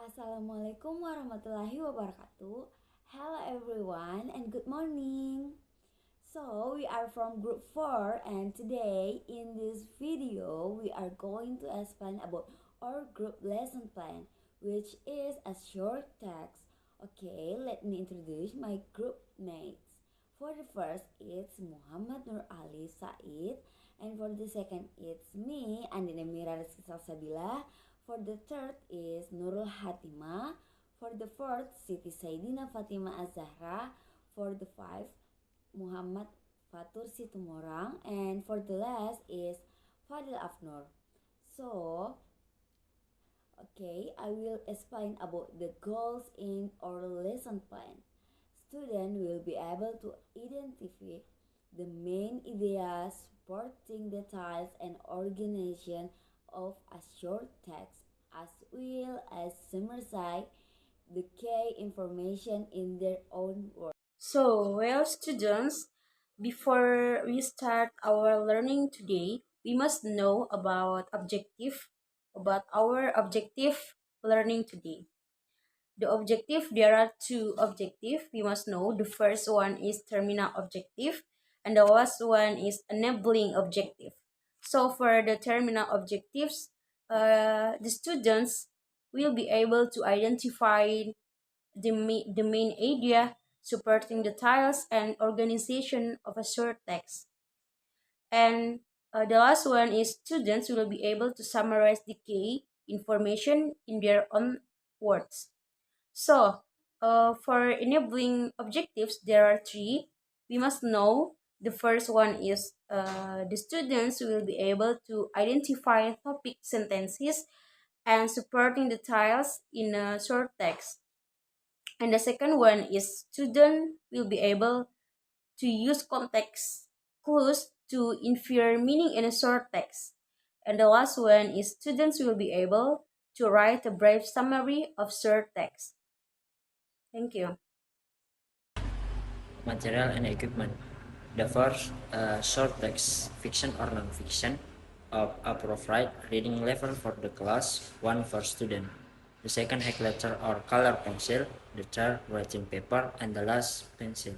Assalamualaikum warahmatullahi wabarakatuh. Hello everyone and good morning. So, we are from group 4 and today in this video we are going to explain about our group lesson plan which is a short text. Okay, let me introduce my group mates. For the first it's Muhammad Nur Ali Said, and for the second it's me Andina Mira Rizky Salsabila. For the third is Nurul Hatimah. For the fourth, Siti Saidina Fatima Az-Zahra. For the fifth, Muhammad Fatur Situmorang. And for the last is Fadil Afnur. So, okay, I will explain about the goals in our lesson plan. Students will be able to identify the main ideas supporting the details and organization of a short text as well as summarize the key information in their own words. So, well, students, before we start our learning today, we must know about our objective learning today. The objective, there are two objectives we must know. The first one is terminal objective, and the last one is enabling objective. So, for the terminal objectives, the students will be able to identify the main idea supporting the tiles and organization of a short text. And the last one is students will be able to summarize the key information in their own words. So, for enabling objectives, there are three. We must know the first one is the students will be able to identify topic sentences and supporting the tiles in a short text. And the second one is student will be able to use context clues to infer meaning in a short text. And the last one is students will be able to write a brief summary of short text. Thank you. Material and equipment. The first, short text, fiction or non-fiction, of appropriate reading level for the class, one for student. The second, highlighter or color pencil. The third, writing paper, and the last, pencil.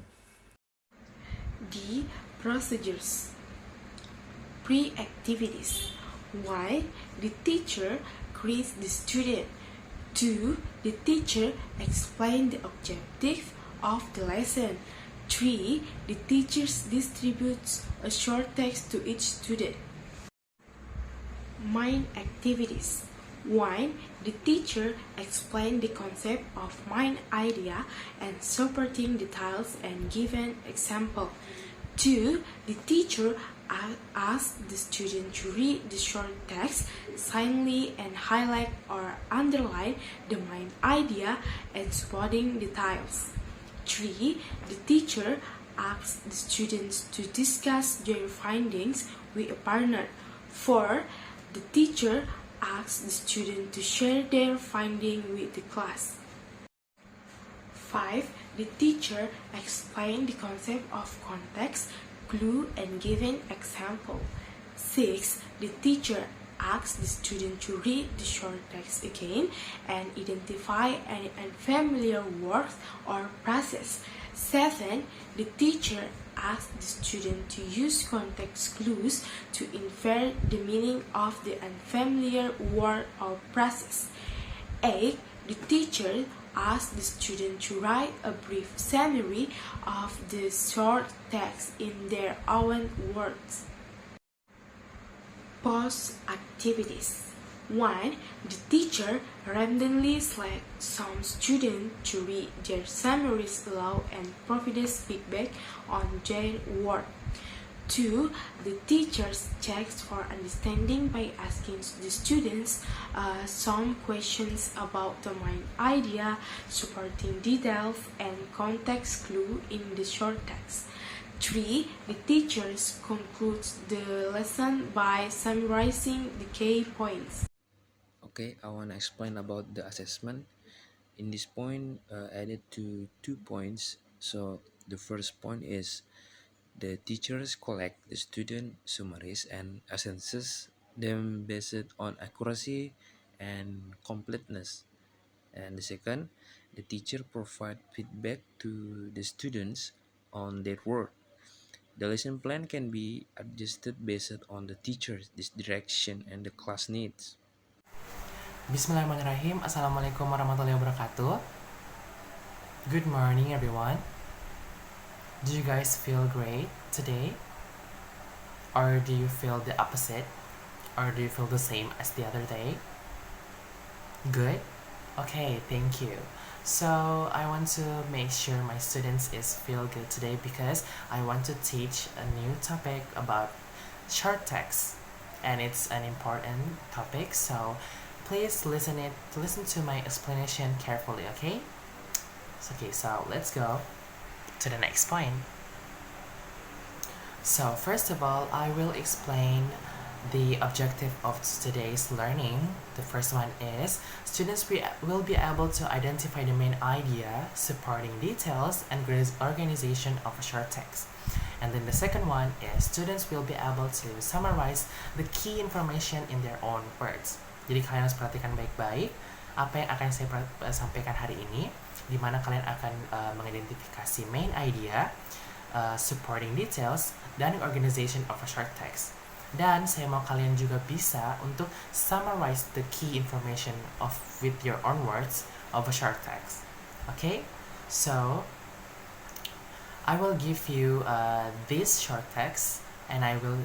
The procedures. Pre-activities. 1. The teacher greets the student. 2. The teacher explains the objective of the lesson. 3. The teacher distributes a short text to each student. Mind activities. 1. The teacher explains the concept of mind idea and supporting details and given example. 2. The teacher asks the student to read the short text silently and highlight or underline the mind idea and supporting details. 3. The teacher asks the students to discuss their findings with a partner. 4. The teacher asks the student to share their finding with the class. 5. The teacher explains the concept of context, clue, and given example. 6. The teacher asks the student to read the short text again and identify any unfamiliar words or phrases. 7. The teacher asks the student to use context clues to infer the meaning of the unfamiliar word or phrases. 8. The teacher asks the student to write a brief summary of the short text in their own words. Post activities. 1. The teacher randomly selects some students to read their summaries aloud and provides feedback on their work. 2. The teacher checks for understanding by asking the students some questions about the main idea, supporting details, and context clue in the short text. 3. The teacher concludes the lesson by summarizing the key points. Okay, I want to explain about the assessment. In this point, added to 2 points. So the first point is the teachers collect the student summaries and assesses them based on accuracy and completeness. And the second, the teacher provide feedback to the students on their work. The lesson plan can be adjusted based on the teacher's direction and the class needs. Bismillahirrahmanirrahim. Assalamualaikum warahmatullahi wabarakatuh. Good morning, everyone. Do you guys feel great today? Or do you feel the opposite? Or do you feel the same as the other day? Good? Okay, thank you. So I want to make sure my students feel good today because I want to teach a new topic about short text, and it's an important topic. So please listen to my explanation carefully, okay? Okay, so let's go to the next point. So first of all, I will explain the objective of today's learning. The first one is students will be able to identify the main idea, supporting details, and organization of a short text. And then the second one is students will be able to summarize the key information in their own words. Jadi kalian harus perhatikan baik-baik apa yang akan saya sampaikan hari ini, di mana kalian akan mengidentifikasi main idea, supporting details, dan organization of a short text. Dan saya mau kalian juga bisa untuk summarize the key information with your own words of a short text. Okay? So, I will give you this short text and I will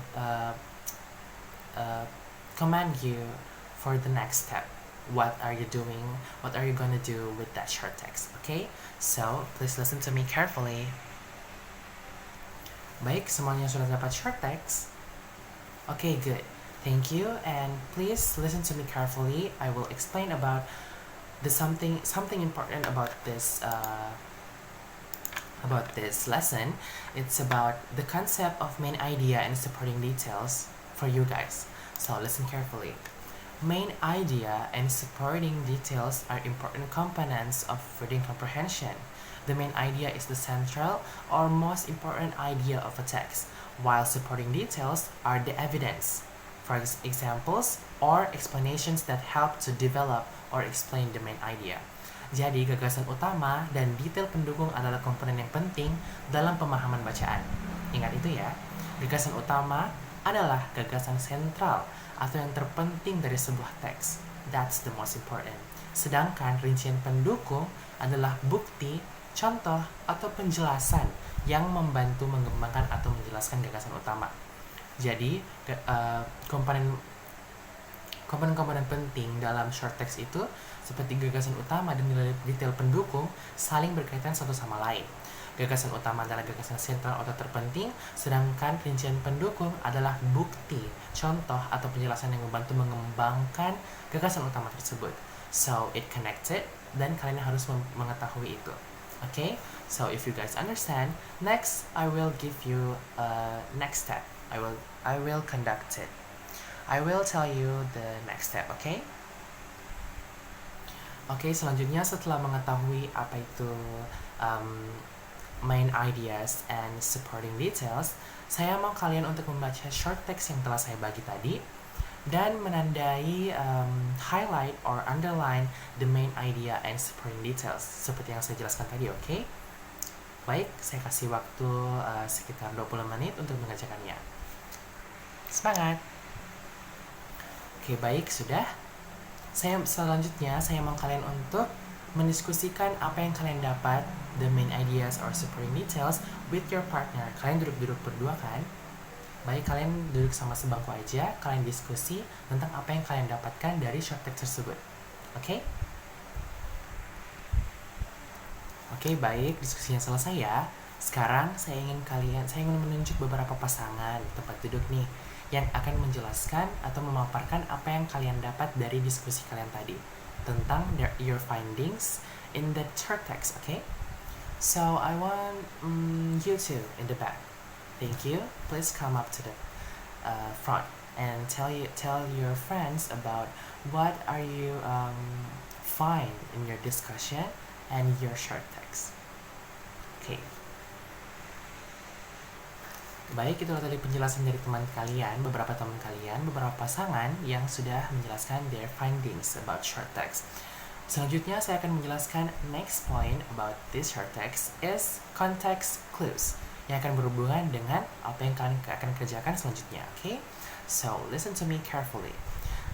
command you for the next step. What are you doing? What are you gonna do with that short text? Okay? So, please listen to me carefully. Baik, semuanya sudah dapat short text? Okay, good. Thank you, and please listen to me carefully. I will explain about something important about this lesson. It's about the concept of main idea and supporting details for you guys. So listen carefully. Main idea and supporting details are important components of reading comprehension. The main idea is the central or most important idea of a text, while supporting details are the evidence, for examples or explanations that help to develop or explain the main idea. Jadi, gagasan utama dan detail pendukung adalah komponen yang penting dalam pemahaman bacaan. Ingat itu ya, gagasan utama adalah gagasan sentral atau yang terpenting dari sebuah teks. That's the most important. Sedangkan rincian pendukung adalah bukti, contoh, atau penjelasan yang membantu mengembangkan atau menjelaskan gagasan utama. Jadi, komponen-komponen penting dalam short text itu seperti gagasan utama dan nilai detail pendukung saling berkaitan satu sama lain. Gagasan utama adalah gagasan sentral atau terpenting, sedangkan rincian pendukung adalah bukti, contoh, atau penjelasan yang membantu mengembangkan gagasan utama tersebut. So, it connected, dan kalian harus mengetahui itu. Okay, so if you guys understand, next I will give you next step. I will conduct it. I will tell you the next step. Okay? Okay, selanjutnya setelah mengetahui apa itu main ideas and supporting details, saya mau kalian untuk membaca short text yang telah saya bagi tadi dan menandai highlight or underline the main idea and supporting details seperti yang saya jelaskan tadi, oke? Baik, saya kasih waktu sekitar 20 menit untuk mengerjakannya. Semangat! Oke, baik, sudah. Selanjutnya saya mau kalian untuk mendiskusikan apa yang kalian dapat, the main ideas or supporting details with your partner. Kalian duduk-duduk berdua kan? Baik, kalian duduk sama sebangku aja, kalian diskusi tentang apa yang kalian dapatkan dari short text tersebut. Oke? Oke, baik, diskusinya selesai ya. Sekarang saya ingin menunjuk beberapa pasangan tempat duduk nih yang akan menjelaskan atau memaparkan apa yang kalian dapat dari diskusi kalian tadi tentang your findings in the short text, okay? So I want you two in the back. Thank you. Please come up to the front and tell your friends about what are you find in your discussion and your short text. Okay. Baik, itulah tadi penjelasan dari teman kalian, beberapa teman kalian, beberapa pasangan yang sudah menjelaskan their findings about short text. Selanjutnya saya akan menjelaskan next point about this short text is context clues yang akan berhubungan dengan apa yang kalian akan kerjakan selanjutnya. Okay? So listen to me carefully.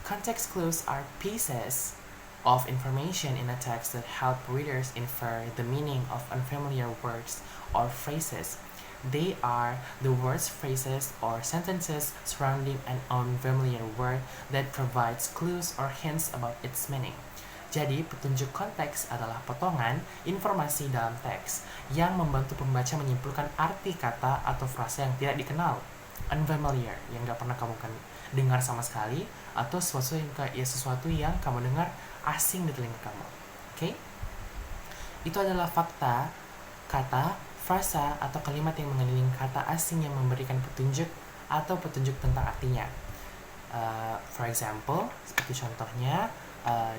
Context clues are pieces of information in a text that help readers infer the meaning of unfamiliar words or phrases. They are the words, phrases, or sentences surrounding an unfamiliar word that provides clues or hints about its meaning. Jadi, petunjuk konteks adalah potongan informasi dalam teks yang membantu pembaca menyimpulkan arti kata atau frasa yang tidak dikenal, unfamiliar, yang gak pernah kamu dengar sama sekali, atau sesuatu yang kamu dengar asing di telinga kamu. Oke? Itu adalah fakta, kata, frasa, atau kalimat yang mengelilingi kata asing yang memberikan petunjuk atau petunjuk tentang artinya. For example, seperti contohnya,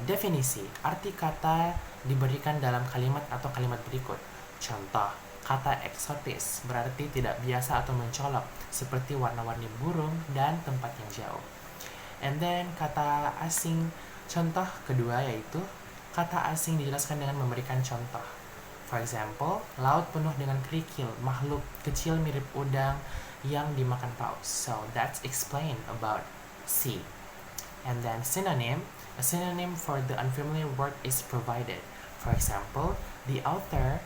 definisi, arti kata diberikan dalam kalimat atau kalimat berikut. Contoh, kata eksotis berarti tidak biasa atau mencolok, seperti warna-warni burung dan tempat yang jauh. And then, kata asing, contoh kedua yaitu, kata asing dijelaskan dengan memberikan contoh. For example, laut penuh dengan kerikil, makhluk kecil mirip udang yang dimakan paus. So, that's explained about sea. And then synonym, a synonym for the unfamiliar word is provided. For example, the author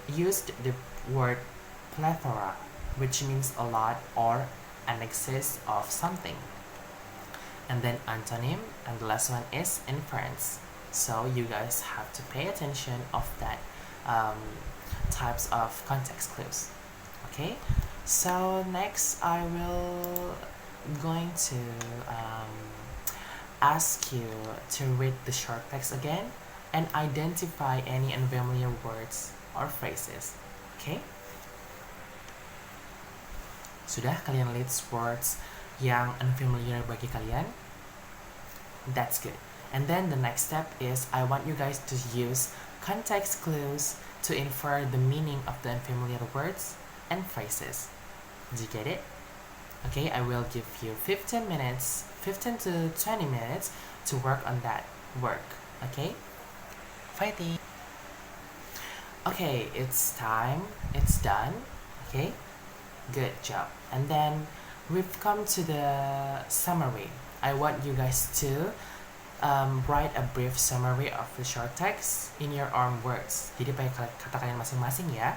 used the word plethora, which means a lot or an excess of something. And then antonym, and the last one is inference. So you guys have to pay attention of that types of context clues. Okay, so next I will going to ask you to read the short text again and identify any unfamiliar words or phrases. Okay? Sudah kalian list words yang unfamiliar bagi kalian? That's good. And then the next step is I want you guys to use context clues to infer the meaning of the unfamiliar words and phrases. Did you get it? Okay, I will give you 15 to 20 minutes to work on that work. Okay? Fighting! Okay, it's time. It's done. Okay? Good job. And then we've come to the summary. I want you guys to write a brief summary of the short text in your own words. Jadi pakai kata kalian masing-masing ya.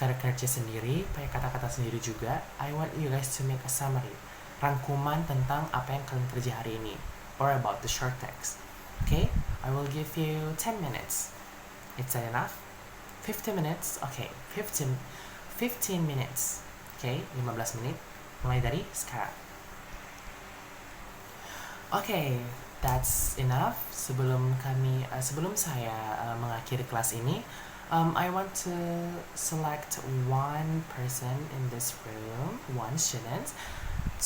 Kerja sendiri, pakai kata-kata sendiri juga. I want you guys to make a summary, rangkuman tentang apa yang kalian kerja hari ini, or about the short text. Okay, I will give you 10 minutes. Is that enough? 15 minutes? Okay, 15 minutes. Okay, 15 menit. Mulai dari sekarang. Okay, that's enough. Sebelum saya mengakhiri kelas ini, I want to select one person in this room, one student,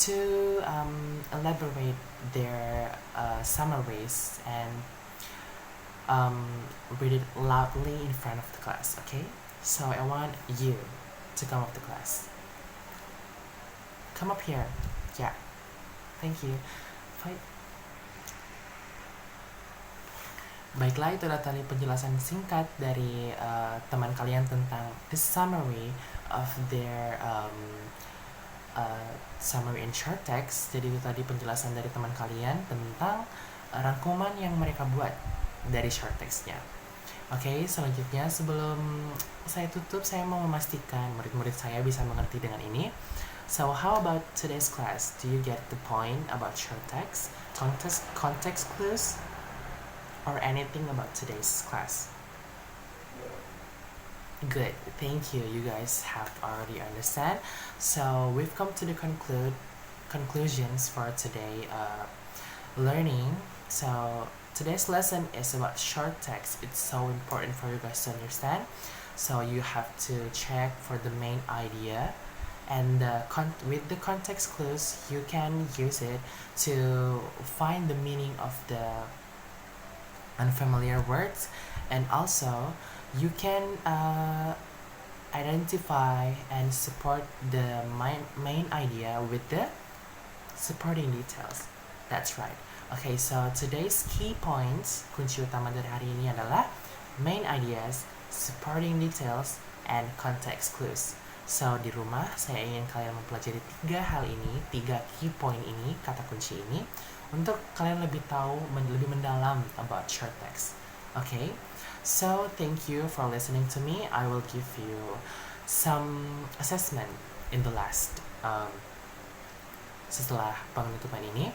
to elaborate their summaries and read it loudly in front of the class, okay? So I want you to come up to class. Come up here. Yeah. Thank you. Fight. Baiklah, itu adalah tadi penjelasan singkat dari teman kalian tentang the summary of their summary in short text. Jadi itu tadi penjelasan dari teman kalian tentang rangkuman yang mereka buat dari short textnya. Oke, selanjutnya sebelum saya tutup, saya mau memastikan murid-murid saya bisa mengerti dengan ini. So, how about today's class? Do you get the point about short text, context clues, or anything about today's class? Good, thank you. You guys have already understand. So we've come to the conclusions for today learning. So today's lesson is about short text. It's so important for you guys to understand. So you have to check for the main idea, and with the context clues, you can use it to find the meaning of the unfamiliar words, and also you can identify and support the main idea with the supporting details. That's right. Okay, so today's key points, kunci utama dari hari ini adalah main ideas, supporting details, and context clues. So, di rumah saya ingin kalian mempelajari 3 hal ini, 3 key point ini, kata kunci ini, untuk kalian lebih tahu, lebih mendalam about short text. Okay, so thank you for listening to me. I will give you some assessment in the last setelah penutupan ini,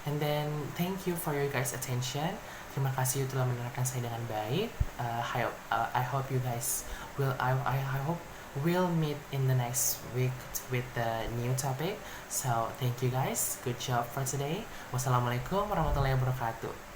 and then thank you for your guys attention. Terima kasih telah mendengarkan saya dengan baik. I hope you guys will I hope we'll meet in the next week with the new topic. So thank you guys, good job for today. Wassalamualaikum warahmatullahi wabarakatuh.